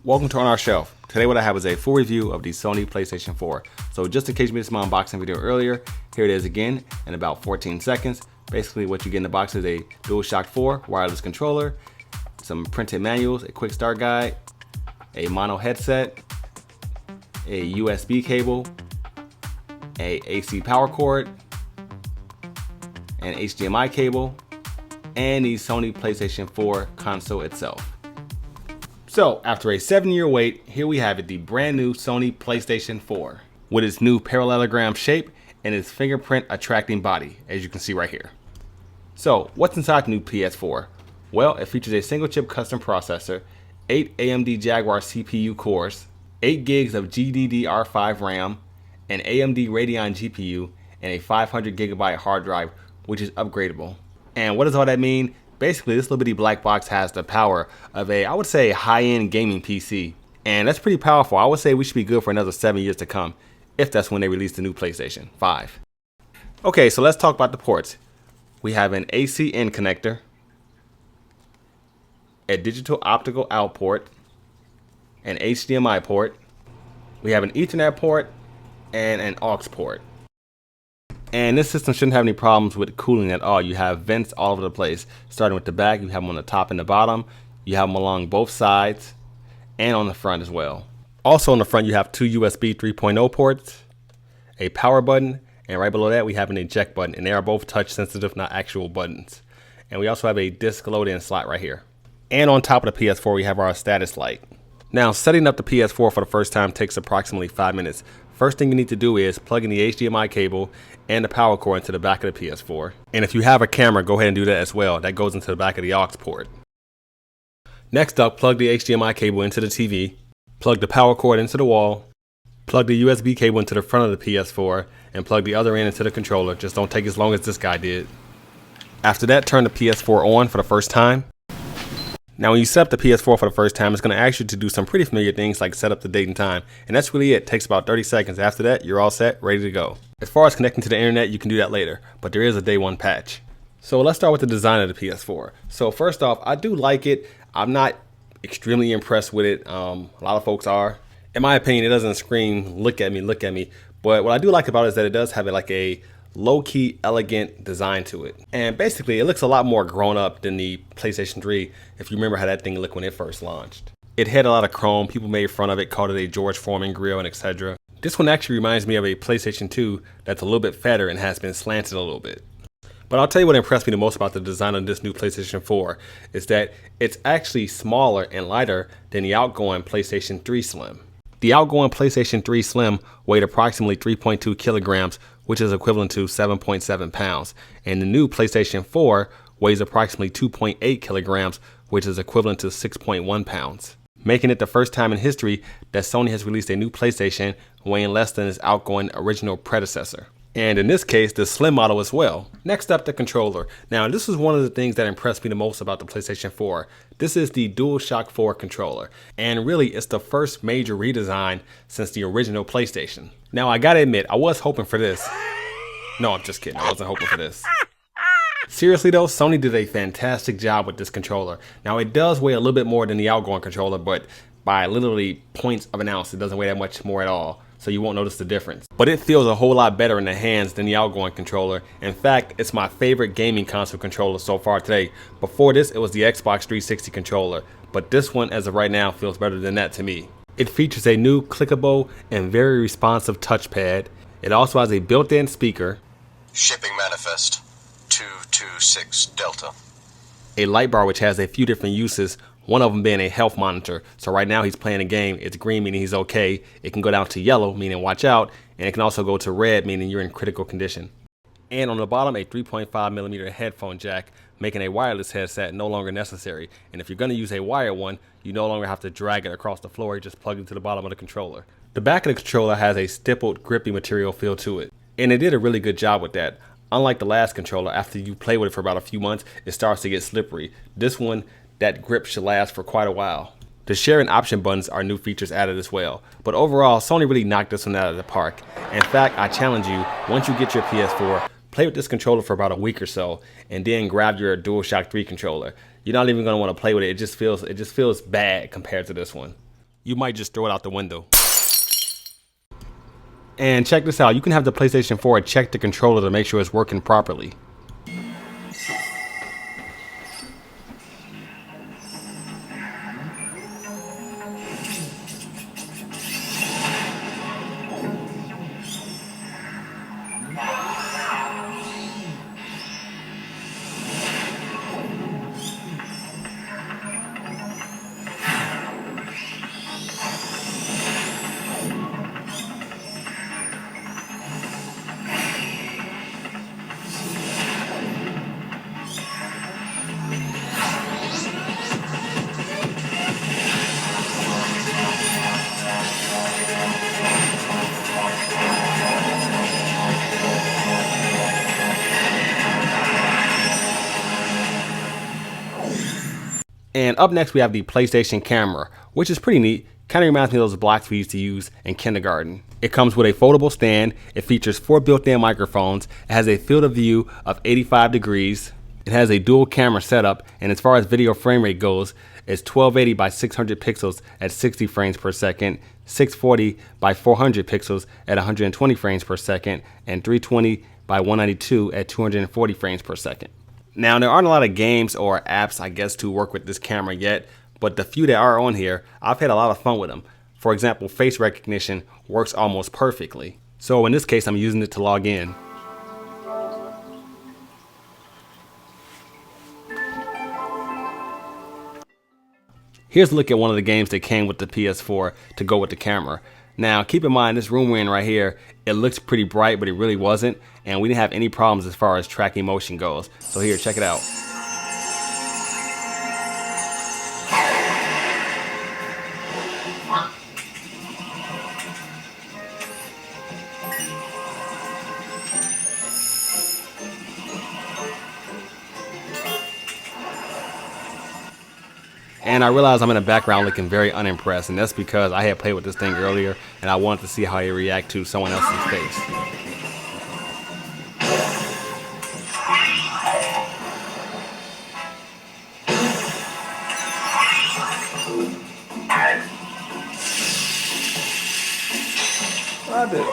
Welcome to Onourshelf. Today what I have is a full review of the Sony PlayStation 4. So just in case you missed my unboxing video earlier, here it is again in about 14 seconds. Basically what you get in the box is a DualShock 4 wireless controller, some printed manuals, a quick start guide, a mono headset, a USB cable, a AC power cord, an HDMI cable, and the Sony PlayStation 4 console itself. So, after a 7-year wait, here we have it, the brand new Sony PlayStation 4 with its new parallelogram shape and its fingerprint attracting body, as you can see right here. So, what's inside the new PS4? Well, it features a single chip custom processor, 8 AMD Jaguar CPU cores, 8 gigs of GDDR5 RAM, an AMD Radeon GPU, and a 500 gigabyte hard drive, which is upgradable. And what does all that mean? Basically, this little bitty black box has the power of a, I would say, high-end gaming PC. And that's pretty powerful. I would say we should be good for another 7 years to come, if that's when they release the new PlayStation 5. Okay, so let's talk about the ports. We have an AC in connector, a digital optical out port, an HDMI port, we have an Ethernet port, and an aux port. And this system shouldn't have any problems with cooling at all. You have vents all over the place. Starting with the back, you have them on the top and the bottom. You have them along both sides and on the front as well. Also on the front, you have 2 USB 3.0 ports, a power button, and right below that, we have an eject button. And they are both touch sensitive, not actual buttons. And we also have a disc load-in slot right here. And on top of the PS4, we have our status light. Now, setting up the PS4 for the first time takes approximately 5 minutes. First thing you need to do is plug in the HDMI cable and the power cord into the back of the PS4. And if you have a camera, go ahead and do that as well. That goes into the back of the aux port. Next up, plug the HDMI cable into the TV, plug the power cord into the wall, plug the USB cable into the front of the PS4, and plug the other end into the controller. Just don't take as long as this guy did. After that, turn the PS4 on for the first time. Now when you set up the PS4 for the first time, it's going to ask you to do some pretty familiar things like set up the date and time. And that's really it. It takes about 30 seconds. After that, you're all set, ready to go. As far as connecting to the internet, you can do that later, but there is a day one patch. So let's start with the design of the PS4. So first off, I do like it. I'm not extremely impressed with it. A lot of folks are. In my opinion, it doesn't scream, look at me, look at me. But what I do like about it is that it does have like a low-key, elegant design to it. And basically, it looks a lot more grown up than the PlayStation 3, if you remember how that thing looked when it first launched. It had a lot of chrome, people made fun of it, called it a George Foreman grill, and etc. This one actually reminds me of a PlayStation 2 that's a little bit fatter and has been slanted a little bit. But I'll tell you what impressed me the most about the design of this new PlayStation 4 is that it's actually smaller and lighter than the outgoing PlayStation 3 Slim. The outgoing PlayStation 3 Slim weighed approximately 3.2 kilograms, which is equivalent to 7.7 pounds. And the new PlayStation 4 weighs approximately 2.8 kilograms, which is equivalent to 6.1 pounds. Making it the first time in history that Sony has released a new PlayStation weighing less than its outgoing original predecessor. And in this case, the Slim model as well. Next up, the controller. Now, this is one of the things that impressed me the most about the PlayStation 4. This is the DualShock 4 controller. And really, it's the first major redesign since the original PlayStation. Now, I gotta admit, I was hoping for this. No, I'm just kidding. I wasn't hoping for this. Seriously though, Sony did a fantastic job with this controller. Now, it does weigh a little bit more than the outgoing controller, but by literally points of an ounce, it doesn't weigh that much more at all. So you won't notice the difference. But it feels a whole lot better in the hands than the outgoing controller. In fact, it's my favorite gaming console controller so far today. Before this, it was the Xbox 360 controller, but this one, as of right now, feels better than that to me. It features a new clickable and very responsive touchpad. It also has a built-in speaker, shipping manifest 226 Delta, a light bar which has a few different uses, one of them being a health monitor. So right now he's playing a game, it's green meaning he's okay, it can go down to yellow meaning watch out, and it can also go to red meaning you're in critical condition. And on the bottom, a 3.5mm headphone jack, making a wireless headset no longer necessary. And if you're going to use a wired one, you no longer have to drag it across the floor, you just plug it to the bottom of the controller. The back of the controller has a stippled, grippy material feel to it, and it did a really good job with that. Unlike the last controller, after you play with it for about a few months, it starts to get slippery. This one, that grip should last for quite a while. The share and option buttons are new features added as well. But overall, Sony really knocked this one out of the park. In fact, I challenge you, once you get your PS4, play with this controller for about a week or so, and then grab your DualShock 3 controller. You're not even going to want to play with it. It just feels bad compared to this one. You might just throw it out the window. And check this out, you can have the PlayStation 4 check the controller to make sure it's working properly. And up next we have the PlayStation camera, which is pretty neat. Kind of reminds me of those blocks we used to use in kindergarten. It comes with a foldable stand. It features 4 built-in microphones. It has a field of view of 85 degrees. It has a dual camera setup, and as far as video frame rate goes, it's 1280 by 600 pixels at 60 frames per second, 640 by 400 pixels at 120 frames per second, and 320 by 192 at 240 frames per second. Now, there aren't a lot of games or apps, I guess, to work with this camera yet, but the few that are on here, I've had a lot of fun with them. For example, face recognition works almost perfectly. So in this case, I'm using it to log in. Here's a look at one of the games that came with the PS4 to go with the camera. Now, keep in mind, this room we're in right here, it looks pretty bright, but it really wasn't, and we didn't have any problems as far as tracking motion goes. So here, check it out. And I realize I'm in the background looking very unimpressed, and that's because I had played with this thing earlier and I wanted to see how it react to someone else's face. I did.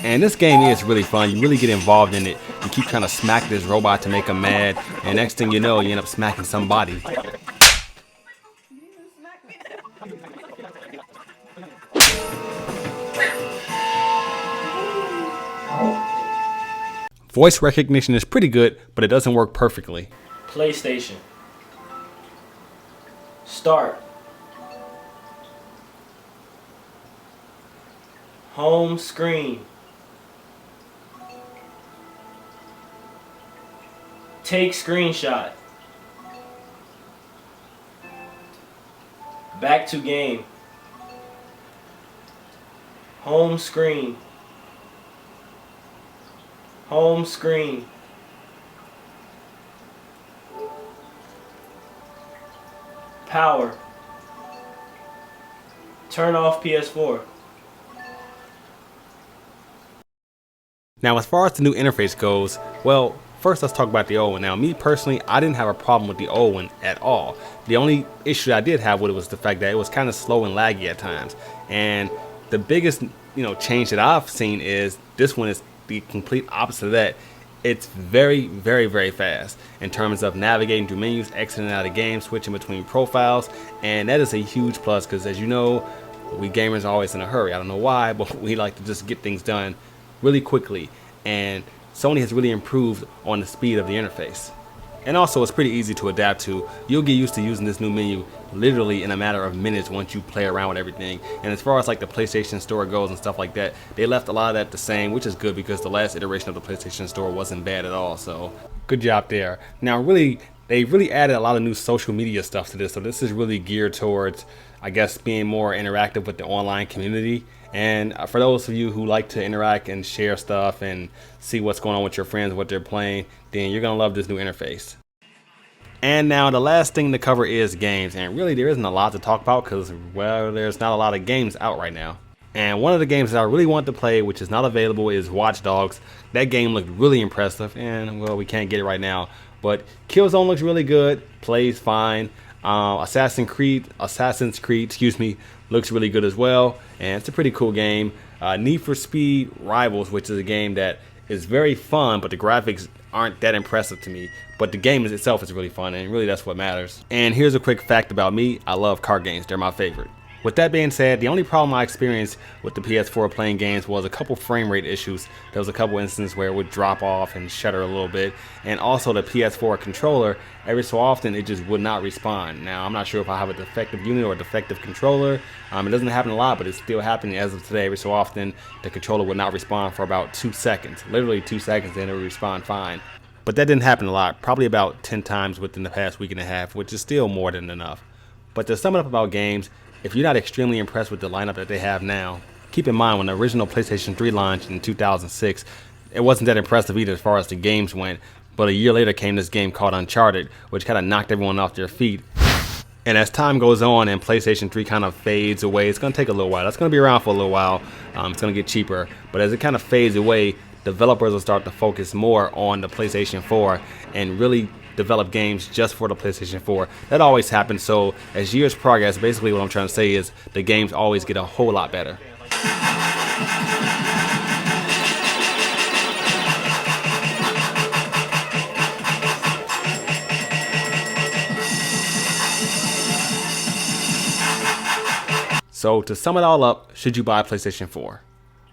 And this game is really fun. You really get involved in it. You keep trying to smack this robot to make him mad, and next thing you know, you end up smacking somebody. Voice recognition is pretty good, but it doesn't work perfectly. PlayStation. Start. Home screen. Take screenshot. Back to game. Home screen. Home screen. Power. Turn off PS4. Now, as far as the new interface goes, well, first let's talk about the old one. Now, me personally, I didn't have a problem with the old one at all. The only issue I did have with it was the fact that it was kind of slow and laggy at times. And the biggest, change that I've seen is this one is the complete opposite of that. It's very, very, very fast in terms of navigating through menus, exiting out of games, switching between profiles, and that is a huge plus because, as you know, we gamers are always in a hurry. I don't know why, but we like to just get things done really quickly, and Sony has really improved on the speed of the interface. And also, it's pretty easy to adapt to. You'll get used to using this new menu literally in a matter of minutes once you play around with everything. And as far as like the PlayStation Store goes and stuff like that, they left a lot of that the same, which is good because the last iteration of the PlayStation Store wasn't bad at all. So good job there. Now, they really added a lot of new social media stuff to this. So this is really geared towards, I guess, being more interactive with the online community. And for those of you who like to interact and share stuff and see what's going on with your friends, what they're playing, then you're gonna love this new interface. And now the last thing to cover is games, and really there isn't a lot to talk about because, well, there's not a lot of games out right now. And one of the games that I really want to play, which is not available, is Watch Dogs. That game looked really impressive, and well, we can't get it right now. But Killzone looks really good, plays fine. Assassin's Creed, looks really good as well, and it's a pretty cool game. Need for Speed Rivals, which is a game that is very fun, but the graphics aren't that impressive to me. But the game itself is really fun, and really that's what matters. And here's a quick fact about me: I love car games; they're my favorite. With that being said, the only problem I experienced with the PS4 playing games was a couple frame rate issues. There was a couple instances where it would drop off and shudder a little bit, and also the PS4 controller, every so often it just would not respond. Now, I'm not sure if I have a defective unit or a defective controller. It doesn't happen a lot, but it's still happening as of today. Every so often the controller would not respond for about 2 seconds, literally 2 seconds, and it would respond fine. But that didn't happen a lot, probably about 10 times within the past week and a half, which is still more than enough. But to sum it up about games, if you're not extremely impressed with the lineup that they have now, keep in mind when the original PlayStation 3 launched in 2006, it wasn't that impressive either as far as the games went. But a year later came this game called Uncharted, which kind of knocked everyone off their feet. And as time goes on and PlayStation 3 kind of fades away, it's going to take a little while. It's going to be around for a little while. It's going to get cheaper. But as it kind of fades away, developers will start to focus more on the PlayStation 4 and really develop games just for the PlayStation 4. That always happens. So as years progress, basically what I'm trying to say is the games always get a whole lot better. So to sum it all up, should you buy a PlayStation 4?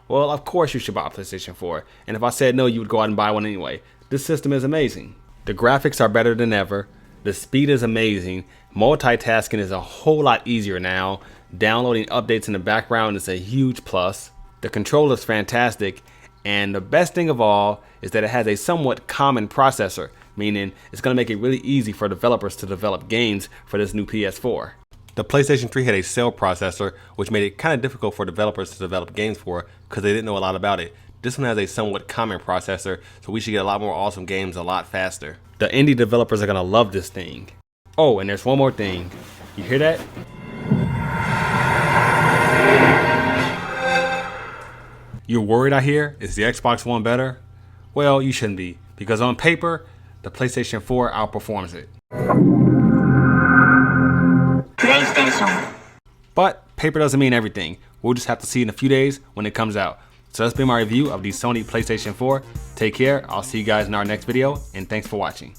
Well, of course you should buy a PlayStation 4. And if I said no, you would go out and buy one anyway. This system is amazing. The graphics are better than ever. The speed is amazing. Multitasking is a whole lot easier now. Downloading updates in the background is a huge plus. The controller is fantastic. And the best thing of all is that it has a somewhat common processor, meaning it's going to make it really easy for developers to develop games for this new PS4. The PlayStation 3 had a cell processor, which made it kind of difficult for developers to develop games for because they didn't know a lot about it. This one has a somewhat common processor, so we should get a lot more awesome games a lot faster. The indie developers are going to love this thing. Oh, and there's one more thing. You hear that? You're worried, I hear? Is the Xbox One better? Well, you shouldn't be, because on paper, the PlayStation 4 outperforms it. PlayStation. But paper doesn't mean everything. We'll just have to see in a few days when it comes out. So that's been my review of the Sony PlayStation 4. Take care. I'll see you guys in our next video, and thanks for watching.